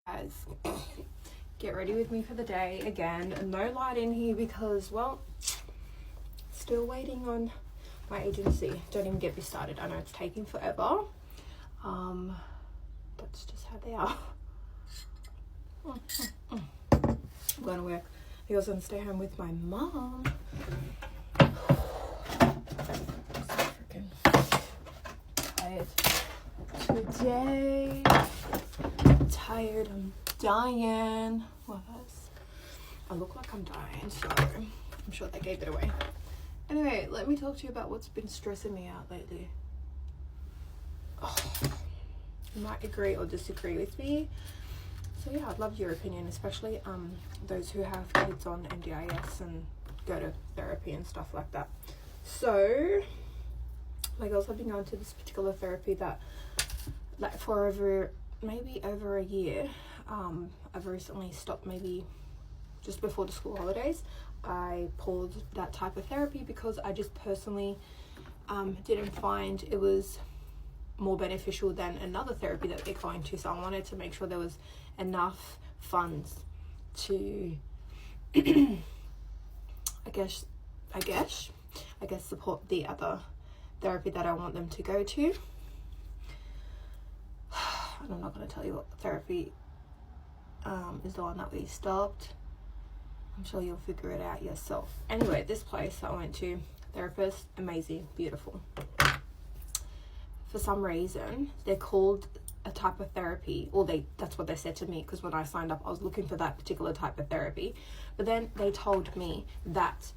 Guys, get ready with me for the day again. No light in here because, well, still waiting on my agency. Don't even get me started. I know it's taking forever. That's just how they are. I'm going to work. I was going to stay home with my mom. Freaking tired today. Tired, I'm dying. What else? I look like I'm dying, so I'm sure they gave it away. Anyway, let me talk to you about what's been stressing me out lately. You might agree or disagree with me. So yeah, I'd love your opinion, especially those who have kids on NDIS and go to therapy and stuff like that. So my girls have been going to this particular therapy that, like, for maybe over a year. I've recently stopped, maybe just before the school holidays. I paused that type of therapy because I just personally didn't find it was more beneficial than another therapy that they're going to. So I wanted to make sure there was enough funds to I guess support the other therapy that I want them to go to. And I'm not going to tell you what therapy is the one that we stopped. I'm sure you'll figure it out yourself. Anyway, this place I went to, therapist, amazing, beautiful. For some reason, they're called a type of therapy, or that's what they said to me, because when I signed up, I was looking for that particular type of therapy. But then they told me that,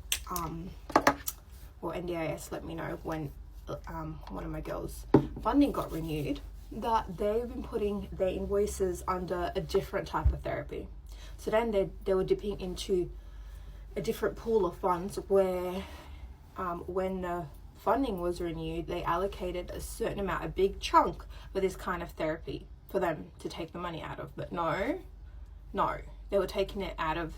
NDIS let me know when one of my girls' funding got renewed, that they've been putting their invoices under a different type of therapy. So then they were dipping into a different pool of funds where when the funding was renewed, they allocated a certain amount, a big chunk for this kind of therapy for them to take the money out of. But no, they were taking it out of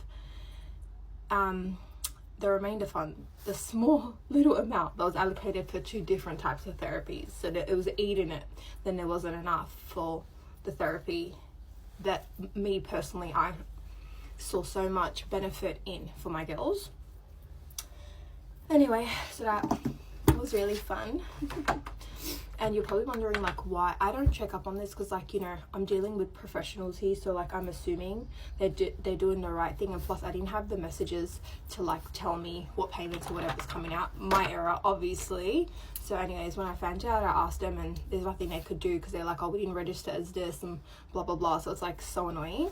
the remainder fund, the small little amount that was allocated for two different types of therapies. So that it was eating it. Then there wasn't enough for the therapy that me personally, I saw so much benefit in for my girls. Anyway, so that was really fun. And you're probably wondering, like, why I don't check up on this, because, like, you know, I'm dealing with professionals here, so, like, I'm assuming they're doing the right thing. And plus, I didn't have the messages to, like, tell me what payments or whatever's coming out. My error, obviously. So anyways, when I found out, I asked them, and there's nothing they could do, because they're like, oh, we didn't register as this and blah blah blah. So it's, like, so annoying.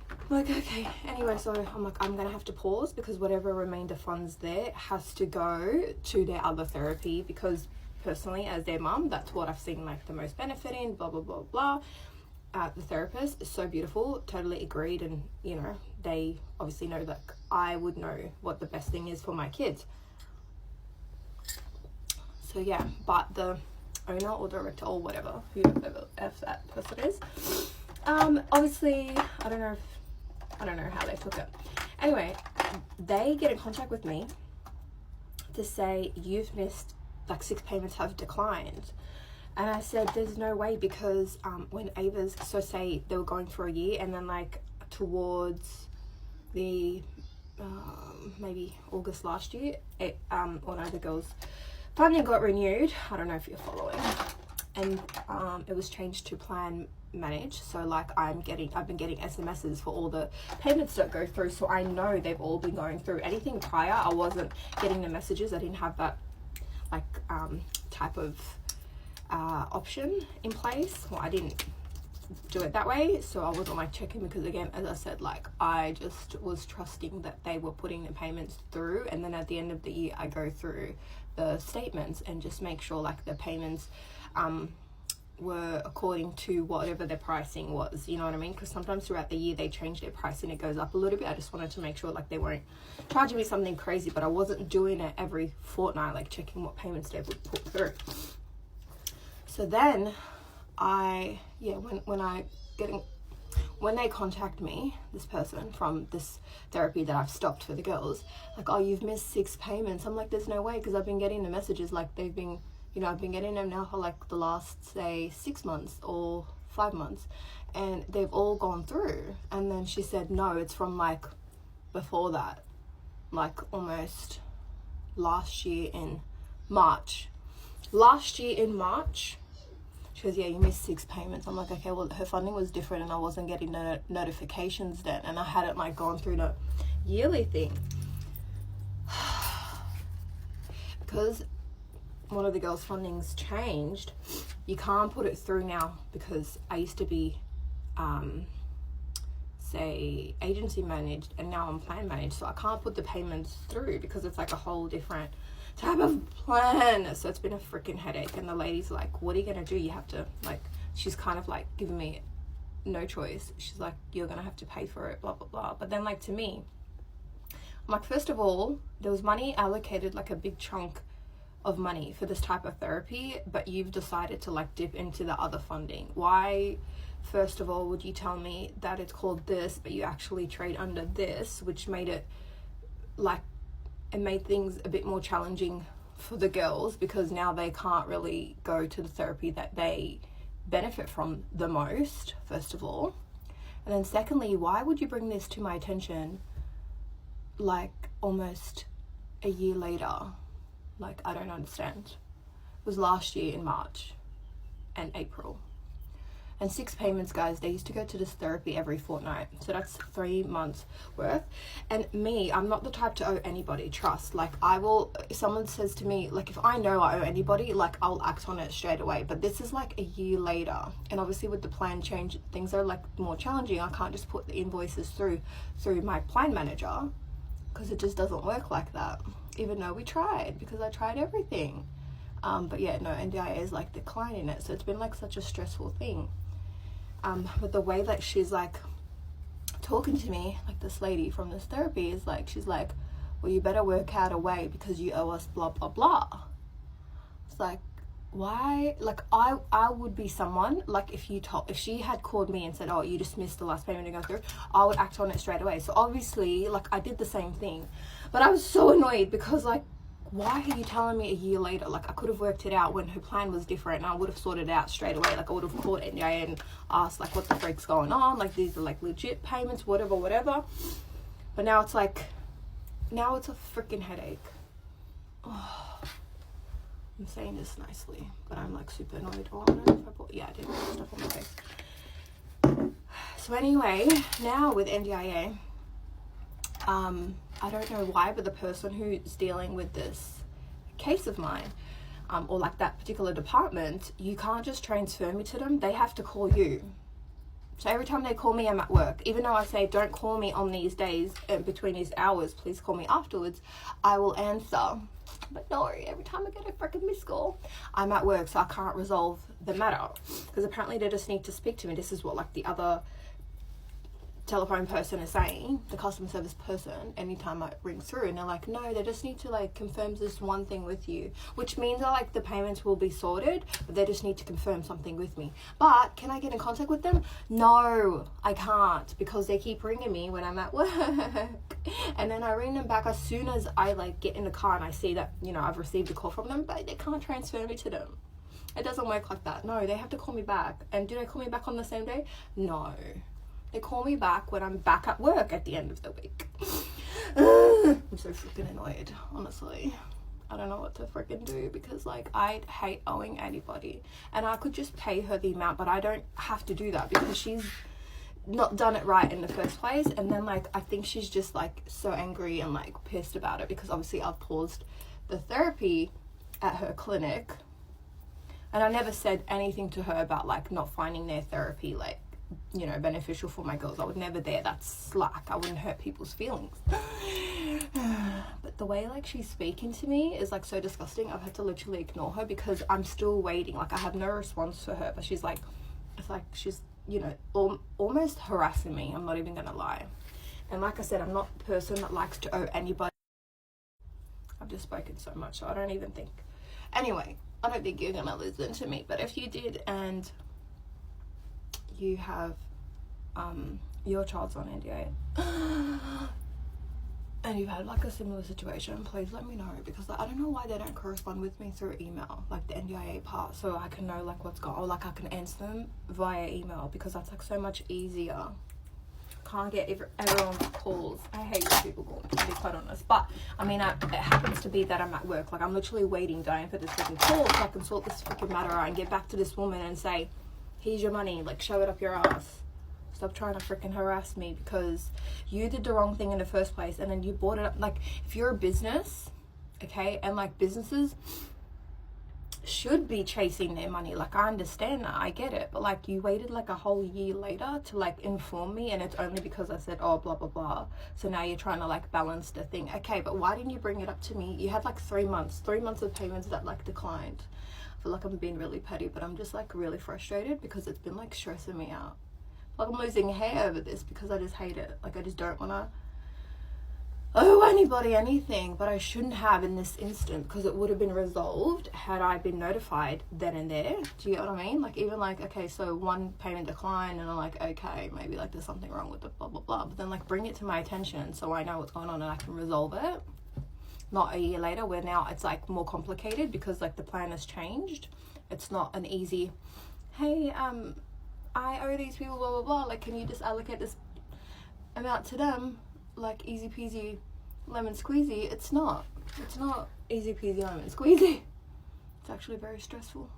I'm like, okay, anyway, so I'm like, I'm gonna have to pause, because whatever remainder funds there has to go to their other therapy, because personally, as their mum, that's what I've seen, like, the most benefit in, blah blah blah blah. The therapist is so beautiful, totally agreed. And you know, they obviously know that I would know what the best thing is for my kids. So yeah, but the owner or director or whatever, whoever if that person is, obviously I don't know how they took it. Anyway, they get in contact with me to say, you've missed, like, 6 payments have declined. And I said, there's no way, because when Ava's, so say they were going for a year, and then, like, towards the maybe August last year, one of the girls' funding got renewed. I don't know if you're following. And it was changed to plan manage. So, like, I've been getting SMSs for all the payments that go through, so I know they've all been going through. Anything prior, I wasn't getting the messages. I didn't have that, like, type of option in place. Well, I didn't do it that way, so I wasn't, like, checking, because again, as I said, like, I just was trusting that they were putting the payments through, and then at the end of the year I go through the statements and just make sure, like, the payments were according to whatever their pricing was, you know what I mean? Because sometimes throughout the year they change their pricing, it goes up a little bit. I just wanted to make sure, like, they weren't charging me something crazy, but I wasn't doing it every fortnight, like, checking what payments they would put through. So then when they contact me, this person from this therapy that I've stopped for the girls, like, oh, you've missed 6 payments. I'm like, there's no way, because I've been getting the messages, like, they've been, you know, I've been getting them now for, like, the last, say, 6 months or 5 months, and they've all gone through. And then she said, no, it's from like before that, like almost last year in March. She goes, yeah, you missed 6 payments. I'm like, okay, well, her funding was different and I wasn't getting notifications then, and I hadn't like gone through the yearly thing. Because one of the girls' fundings changed, you can't put it through now, because I used to be say agency managed and now I'm plan managed, so I can't put the payments through because it's like a whole different type of plan. So it's been a freaking headache, and the lady's like, what are you gonna do? You have to, like, she's kind of like giving me no choice. She's like, you're gonna have to pay for it, blah blah blah. But then, like, to me, I'm like, first of all, there was money allocated, like a big chunk of money for this type of therapy, but you've decided to like dip into the other funding. Why, first of all, would you tell me that it's called this, but you actually trade under this, which made it like, it made things a bit more challenging for the girls, because now they can't really go to the therapy that they benefit from the most, first of all. And then secondly, why would you bring this to my attention like almost a year later? Like, I don't understand. It was last year in March and April. And 6 payments, guys. They used to go to this therapy every fortnight. So that's 3 months worth. And me, I'm not the type to owe anybody trust. Like, I will, if someone says to me, like, if I know I owe anybody, like, I'll act on it straight away. But this is like a year later. And obviously with the plan change, things are like more challenging. I can't just put the invoices through my plan manager, because it just doesn't work like that. Even though we tried, because I tried everything. But yeah, no, NDIA is like declining it. So it's been like such a stressful thing. But the way that she's like talking to me, like this lady from this therapy, is like, she's like, well, you better work out a way because you owe us blah blah blah. It's like, why? Like, I would be someone, like, if she had called me and said, oh, you just missed the last payment to go through, I would act on it straight away. So obviously, like, I did the same thing, but I was so annoyed because, like, why are you telling me a year later? Like, I could have worked it out when her plan was different, and I would have sorted it out straight away. Like, I would have called NDIA and asked, like, what the freak's going on? Like, these are, like, legit payments, whatever. But now it's, like, now it's a freaking headache. Oh, I'm saying this nicely, but I'm, like, super annoyed. Oh, I don't know if I bought... Yeah, I did put stuff on my face. So anyway, now with NDIA... I don't know why, but the person who's dealing with this case of mine, or like that particular department, you can't just transfer me to them. They have to call you. So every time they call me, I'm at work. Even though I say, don't call me on these days between these hours, please call me afterwards, I will answer. But no, every time I get a freaking missed call, I'm at work, so I can't resolve the matter. Because apparently they just need to speak to me. This is what, like, the other telephone person is saying, the customer service person, anytime I ring through, and they're like, no, they just need to, like, confirm this one thing with you, which means that, like, the payments will be sorted, but they just need to confirm something with me. But can I get in contact with them? No, I can't, because they keep ringing me when I'm at work. And then I ring them back as soon as I, like, get in the car and I see that, you know, I've received a call from them, but they can't transfer me to them. It doesn't work like that. No, they have to call me back. And do they call me back on the same day? No. They call me back when I'm back at work at the end of the week. I'm so freaking annoyed, honestly. I don't know what to freaking do, because, like, I hate owing anybody. And I could just pay her the amount, but I don't have to do that because she's not done it right in the first place. And then, like, I think she's just, like, so angry and, like, pissed about it because obviously I've paused the therapy at her clinic. And I never said anything to her about, like, not finding their therapy, like, you know, beneficial for my girls. I would never dare. That's slack. I wouldn't hurt people's feelings. But the way, like, she's speaking to me is, like, so disgusting. I've had to literally ignore her because I'm still waiting. Like, I have no response for her, but she's like, it's like she's, you know, almost harassing me. I'm not even gonna lie. And like I said, I'm not the person that likes to owe anybody. I've just spoken so much, so I don't even think. Anyway, I don't think you're gonna listen to me, but if you did and you have your child's on NDA, and you've had like a similar situation, please let me know, because like, I don't know why they don't correspond with me through email, like the NDIA part, so I can know like what's going on, or like I can answer them via email, because that's like so much easier. Can't get everyone's calls. I hate people calling, to be quite honest. But I mean, it happens to be that I'm at work. Like, I'm literally waiting, dying for this freaking call so I can sort this freaking matter out and get back to this woman and say, here's your money, like, shove it up your ass. Stop trying to freaking harass me, because you did the wrong thing in the first place, and then you brought it up. Like, if you're a business, okay, and like businesses should be chasing their money, like, I understand that, I get it, but like, you waited like a whole year later to like inform me, and it's only because I said, oh, blah blah blah, so now you're trying to like balance the thing. Okay, but why didn't you bring it up to me? You had like 3 months of payments that like declined. I feel like I'm being really petty, but I'm just like really frustrated because it's been like stressing me out. Like, I'm losing hair over this because I just hate it. Like, I just don't want to owe anybody anything, but I shouldn't have in this instant, because it would have been resolved had I been notified then and there. Do you get what I mean? Like, even like, okay, so one payment decline, and I'm like, okay, maybe like there's something wrong with it, blah blah blah, but then like bring it to my attention so I know what's going on and I can resolve it. Not a year later, where now it's like more complicated because like the plan has changed. It's not an easy, hey, I owe these people blah blah blah, like, can you just allocate this amount to them, like easy peasy lemon squeezy. It's not easy peasy lemon squeezy. It's actually very stressful.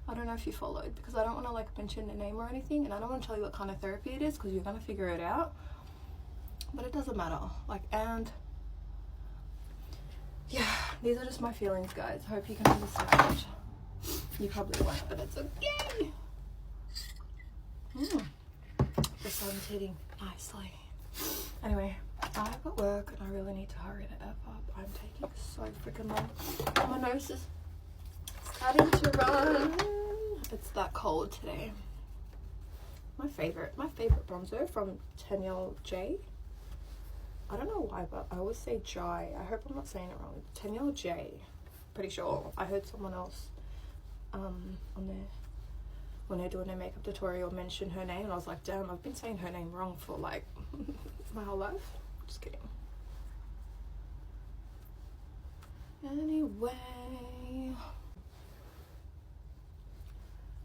I don't know if you followed, because I don't want to like mention a name or anything, and I don't want to tell you what kind of therapy it is, because you're going to figure it out, but it doesn't matter. Like, and yeah, these are just my feelings, guys. I hope you can understand. You probably won't, but it's okay. The sun's hitting nicely. Anyway, I've got work and I really need to hurry the F up. I'm taking so freaking long. My nose is starting to run. It's that cold today. My favorite bronzer from Danielle J. I don't know why, but I always say Jai. I hope I'm not saying it wrong. Danielle J. Pretty sure. I heard someone else on there, when they're doing their makeup tutorial, mention her name, and I was like, damn, I've been saying her name wrong for like my whole life. Just kidding. Anyway,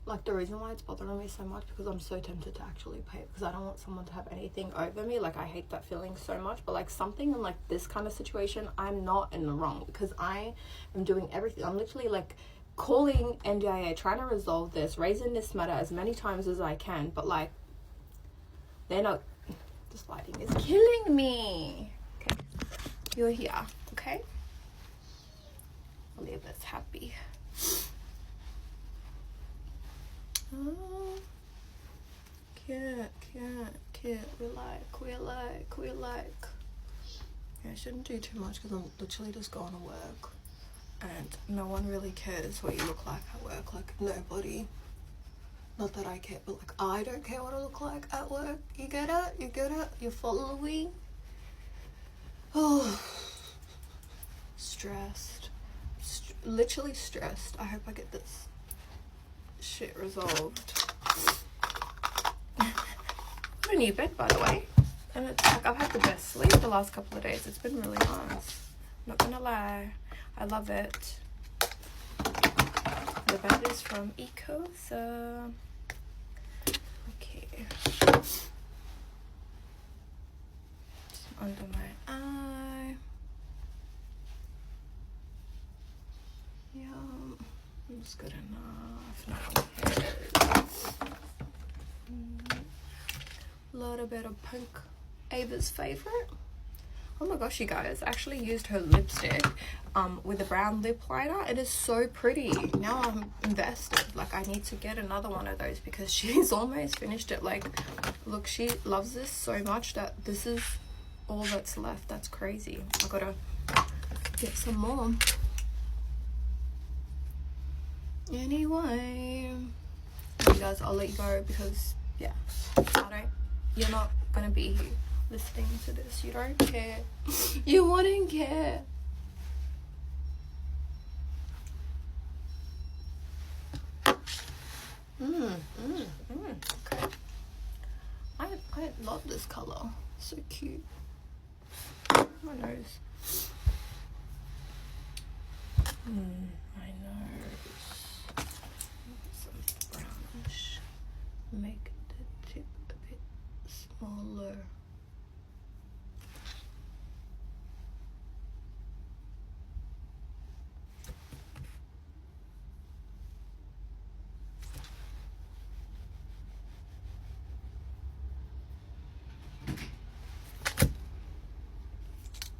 like, the reason why it's bothering me so much, because I'm so tempted to actually pay it, because I don't want someone to have anything over me. Like, I hate that feeling so much, but like something in like this kind of situation, I'm not in the wrong, because I am doing everything. I'm literally like calling NDIA, trying to resolve this, raising this matter as many times as I can, but like, they're not. This lighting is killing me. Okay, you're here, okay? I'll leave this happy. Oh, cute. We like. Yeah, I shouldn't do too much, because I'm literally just going to work, and no one really cares what you look like at work. Like, nobody. Not that I care, but like, I don't care what I look like at work. You get it? You're following? Oh, stressed. Literally stressed. I hope I get this shit resolved. Got a new bed, by the way, and it's like, I've had the best sleep the last couple of days. It's been really nice, not gonna lie. I love it. The bed is from Eco, so okay. Just under my eye. Yeah, it's good enough. A little bit of pink, Ava's favorite. Oh my gosh, you guys, I actually used her lipstick with a brown lip liner. It is so pretty. Now I'm invested. Like, I need to get another one of those, because she's almost finished it. Like, look, she loves this so much that this is all that's left. That's crazy. I gotta get some more. Anyway, you guys, I'll let you go, because yeah, you're not gonna be here listening to this. You don't care. You wouldn't care. Okay. I love this color. So cute. my nose. My nose. Some brownish. Make the tip a bit smaller.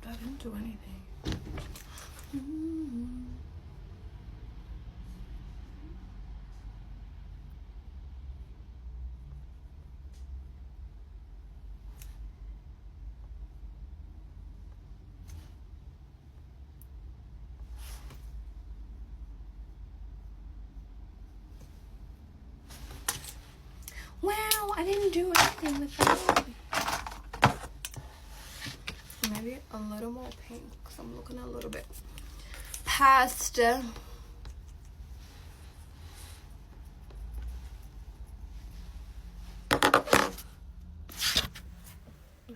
I didn't do anything. Wow, I didn't do anything with that. Maybe a little more pink because I'm looking a little bit past. My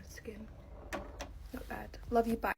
skin. Not bad. Love you, bye.